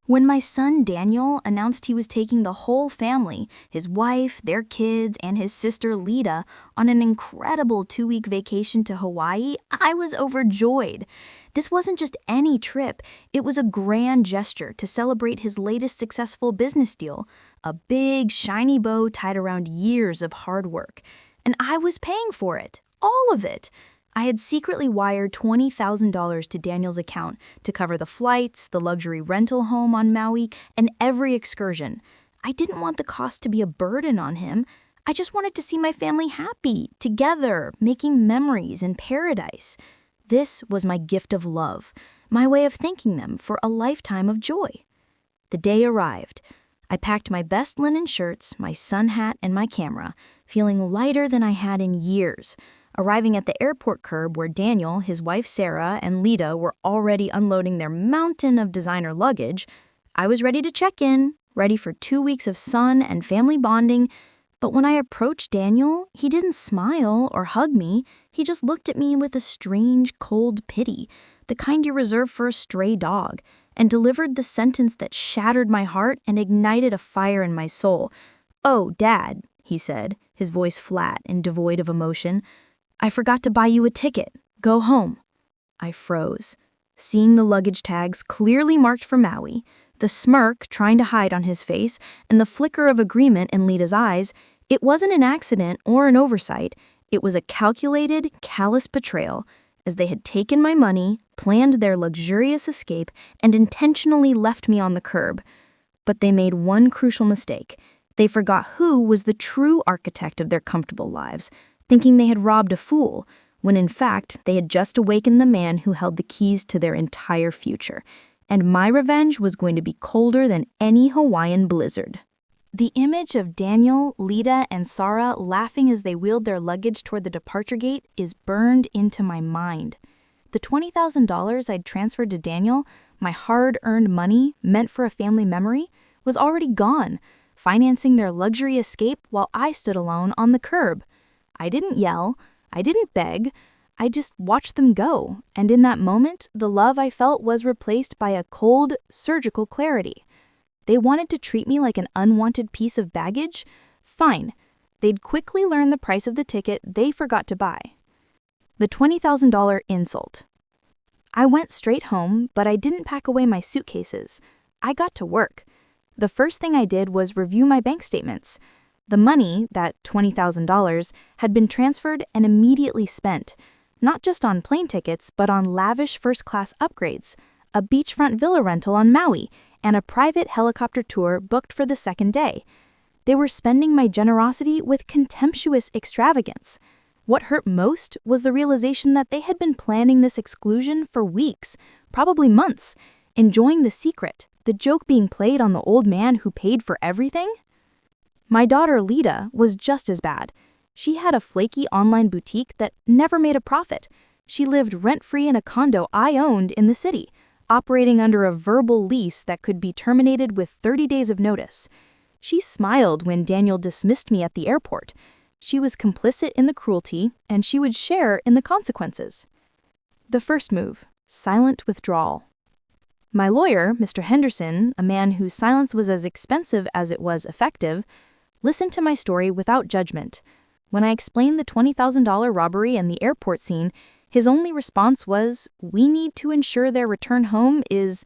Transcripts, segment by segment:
When my son Daniel announced he was taking the whole family, his wife, their kids, and his sister Leda, on an incredible 2-week vacation to Hawaii, I was overjoyed. This wasn't just any trip, it was a grand gesture to celebrate his latest successful business deal, a big, shiny bow tied around years of hard work. And I was paying for it, all of it. I had secretly wired $20,000 to Daniel's account to cover the flights, the luxury rental home on Maui, and every excursion. I didn't want the cost to be a burden on him. I just wanted to see my family happy, together, making memories in paradise. This was my gift of love, my way of thanking them for a lifetime of joy. The day arrived. I packed my best linen shirts, my sun hat, and my camera, feeling lighter than I had in years. Arriving at the airport curb where Daniel, his wife Sarah, and Leda were already unloading their mountain of designer luggage, I was ready to check in, ready for 2 weeks of sun and family bonding. But when I approached Daniel, he didn't smile or hug me. He just looked at me with a strange, cold pity, the kind you reserve for a stray dog, and delivered the sentence that shattered my heart and ignited a fire in my soul. "Oh, Dad," he said, his voice flat and devoid of emotion, "I forgot to buy you a ticket. Go home." I froze. Seeing the luggage tags clearly marked for Maui, the smirk trying to hide on his face, and the flicker of agreement in Leda's eyes, it wasn't an accident or an oversight. It was a calculated, callous betrayal, as they had taken my money, planned their luxurious escape, and intentionally left me on the curb. But they made one crucial mistake. They forgot who was the true architect of their comfortable lives, thinking they had robbed a fool, when in fact they had just awakened the man who held the keys to their entire future. And my revenge was going to be colder than any Hawaiian blizzard. The image of Daniel, Leda, and Sarah laughing as they wheeled their luggage toward the departure gate is burned into my mind. The $20,000 I'd transferred to Daniel, my hard-earned money meant for a family memory, was already gone, financing their luxury escape while I stood alone on the curb. I didn't yell, I didn't beg, I just watched them go, and in that moment, the love I felt was replaced by a cold, surgical clarity. They wanted to treat me like an unwanted piece of baggage? Fine. They'd quickly learn the price of the ticket they forgot to buy. The $20,000 insult. I went straight home, but I didn't pack away my suitcases. I got to work. The first thing I did was review my bank statements. The money, that $20,000, had been transferred and immediately spent, not just on plane tickets, but on lavish first-class upgrades, a beachfront villa rental on Maui, and a private helicopter tour booked for the second day. They were spending my generosity with contemptuous extravagance. What hurt most was the realization that they had been planning this exclusion for weeks, probably months, enjoying the secret, the joke being played on the old man who paid for everything. My daughter Leda was just as bad. She had a flaky online boutique that never made a profit. She lived rent-free in a condo I owned in the city, operating under a verbal lease that could be terminated with 30 days of notice. She smiled when Daniel dismissed me at the airport. She was complicit in the cruelty, and she would share in the consequences. The first move, silent withdrawal. My lawyer, Mr. Henderson, a man whose silence was as expensive as it was effective, listened to my story without judgment. When I explained the $20,000 robbery and the airport scene, his only response was, "We need to ensure their return home is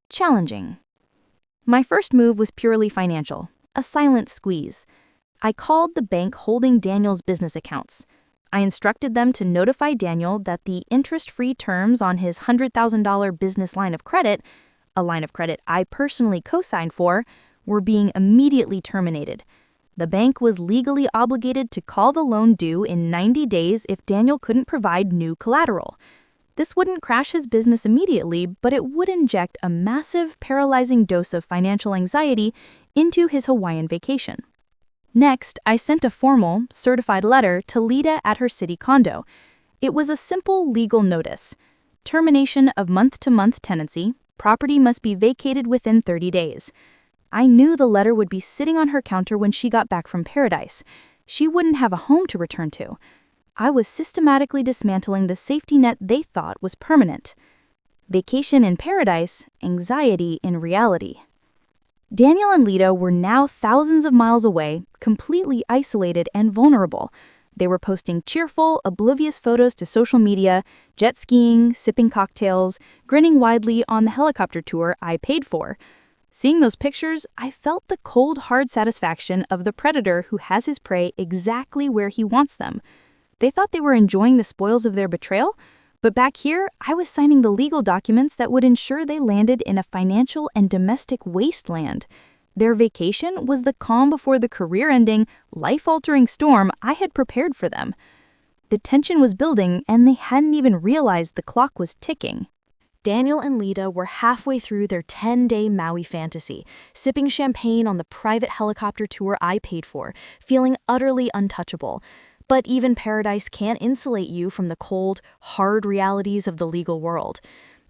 challenging." My first move was purely financial, a silent squeeze. I called the bank holding Daniel's business accounts. I instructed them to notify Daniel that the interest-free terms on his $100,000 business line of credit, a line of credit I personally co-signed for, were being immediately terminated. The bank was legally obligated to call the loan due in 90 days if Daniel couldn't provide new collateral. This wouldn't crash his business immediately, but it would inject a massive, paralyzing dose of financial anxiety into his Hawaiian vacation. Next, I sent a formal, certified letter to Leda at her city condo. It was a simple legal notice. Termination of month-to-month tenancy. Property must be vacated within 30 days. I knew the letter would be sitting on her counter when she got back from paradise. She wouldn't have a home to return to. I was systematically dismantling the safety net they thought was permanent. Vacation in paradise, anxiety in reality. Daniel and Leda were now thousands of miles away, completely isolated and vulnerable. They were posting cheerful, oblivious photos to social media, jet skiing, sipping cocktails, grinning widely on the helicopter tour I paid for. Seeing those pictures, I felt the cold, hard satisfaction of the predator who has his prey exactly where he wants them. They thought they were enjoying the spoils of their betrayal, but back here, I was signing the legal documents that would ensure they landed in a financial and domestic wasteland. Their vacation was the calm before the career-ending, life-altering storm I had prepared for them. The tension was building, and they hadn't even realized the clock was ticking. Daniel and Leda were halfway through their 10-day Maui fantasy, sipping champagne on the private helicopter tour I paid for, feeling utterly untouchable. But even paradise can't insulate you from the cold, hard realities of the legal world.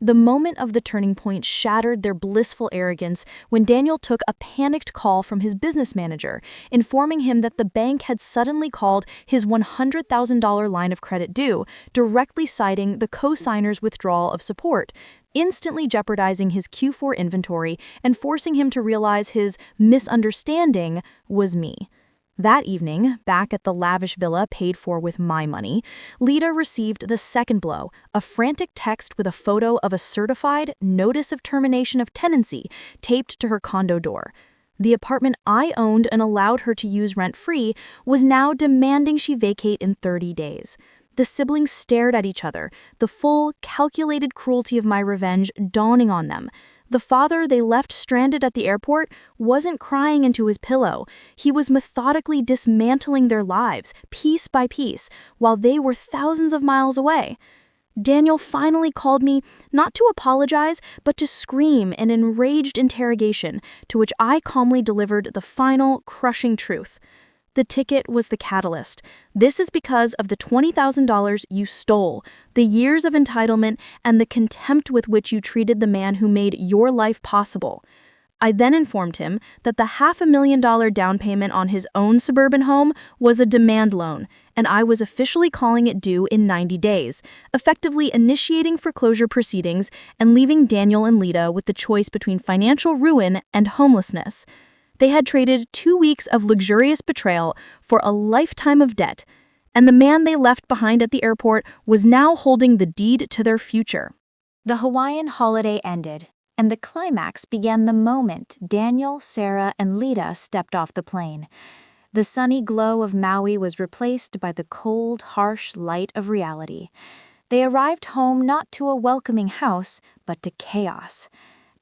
The moment of the turning point shattered their blissful arrogance when Daniel took a panicked call from his business manager, informing him that the bank had suddenly called his $100,000 line of credit due, directly citing the co-signer's withdrawal of support, instantly jeopardizing his Q4 inventory and forcing him to realize his misunderstanding was me. That evening, back at the lavish villa paid for with my money, Leda received the second blow, a frantic text with a photo of a certified notice of termination of tenancy taped to her condo door. The apartment I owned and allowed her to use rent-free was now demanding she vacate in 30 days. The siblings stared at each other, the full, calculated cruelty of my revenge dawning on them. The father they left stranded at the airport wasn't crying into his pillow. He was methodically dismantling their lives, piece by piece, while they were thousands of miles away. Daniel finally called me, not to apologize, but to scream in enraged interrogation, to which I calmly delivered the final, crushing truth. The ticket was the catalyst. This is because of the $20,000 you stole, the years of entitlement, and the contempt with which you treated the man who made your life possible. I then informed him that the $500,000 down payment on his own suburban home was a demand loan, and I was officially calling it due in 90 days, effectively initiating foreclosure proceedings and leaving Daniel and Leda with the choice between financial ruin and homelessness. They had traded 2 weeks of luxurious betrayal for a lifetime of debt, and the man they left behind at the airport was now holding the deed to their future. The Hawaiian holiday ended, and the climax began the moment Daniel, Sarah, and Leda stepped off the plane. The sunny glow of Maui was replaced by the cold, harsh light of reality. They arrived home not to a welcoming house, but to chaos.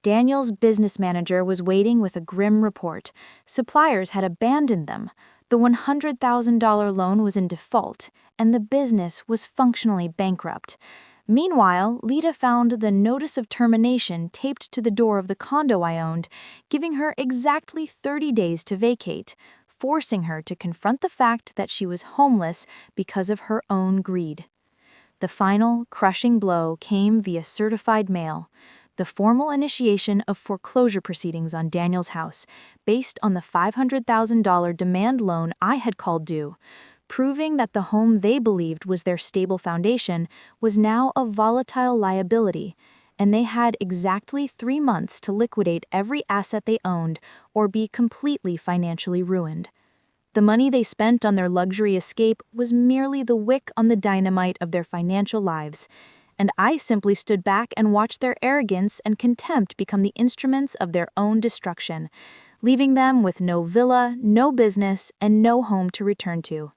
Daniel's business manager was waiting with a grim report. Suppliers had abandoned them. The $100,000 loan was in default, and the business was functionally bankrupt. Meanwhile, Leda found the notice of termination taped to the door of the condo I owned, giving her exactly 30 days to vacate, forcing her to confront the fact that she was homeless because of her own greed. The final, crushing blow came via certified mail. The formal initiation of foreclosure proceedings on Daniel's house, based on the $500,000 demand loan I had called due, proving that the home they believed was their stable foundation was now a volatile liability, and they had exactly 3 months to liquidate every asset they owned or be completely financially ruined. The money they spent on their luxury escape was merely the wick on the dynamite of their financial lives, and I simply stood back and watched their arrogance and contempt become the instruments of their own destruction, leaving them with no villa, no business, and no home to return to.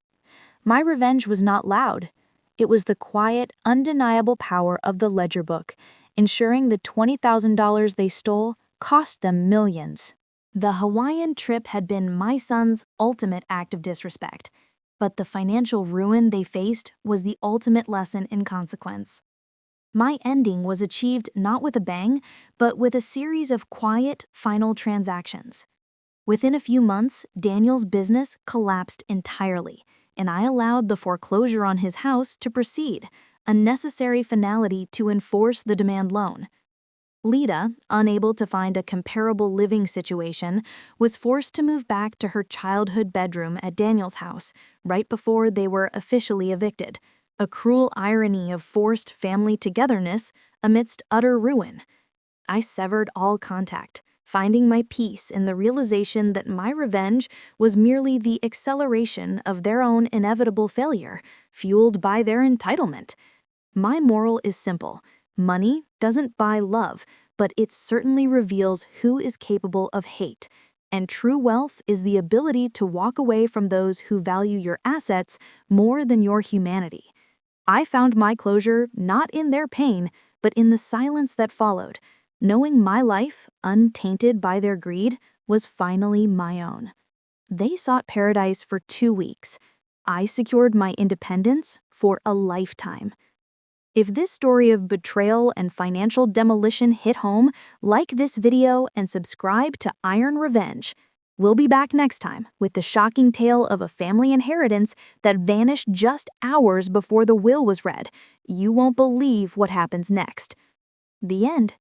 My revenge was not loud. It was the quiet, undeniable power of the ledger book, ensuring the $20,000 they stole cost them millions. The Hawaiian trip had been my son's ultimate act of disrespect, but the financial ruin they faced was the ultimate lesson in consequence. My ending was achieved not with a bang, but with a series of quiet, final transactions. Within a few months, Daniel's business collapsed entirely, and I allowed the foreclosure on his house to proceed, a necessary finality to enforce the demand loan. Leda, unable to find a comparable living situation, was forced to move back to her childhood bedroom at Daniel's house, right before they were officially evicted. A cruel irony of forced family togetherness amidst utter ruin. I severed all contact, finding my peace in the realization that my revenge was merely the acceleration of their own inevitable failure, fueled by their entitlement. My moral is simple. Money doesn't buy love, but it certainly reveals who is capable of hate. And true wealth is the ability to walk away from those who value your assets more than your humanity. I found my closure not in their pain, but in the silence that followed, knowing my life, untainted by their greed, was finally my own. They sought paradise for 2 weeks. I secured my independence for a lifetime. If this story of betrayal and financial demolition hit home, like this video and subscribe to Iron Revenge. We'll be back next time with the shocking tale of a family inheritance that vanished just hours before the will was read. You won't believe what happens next. The end.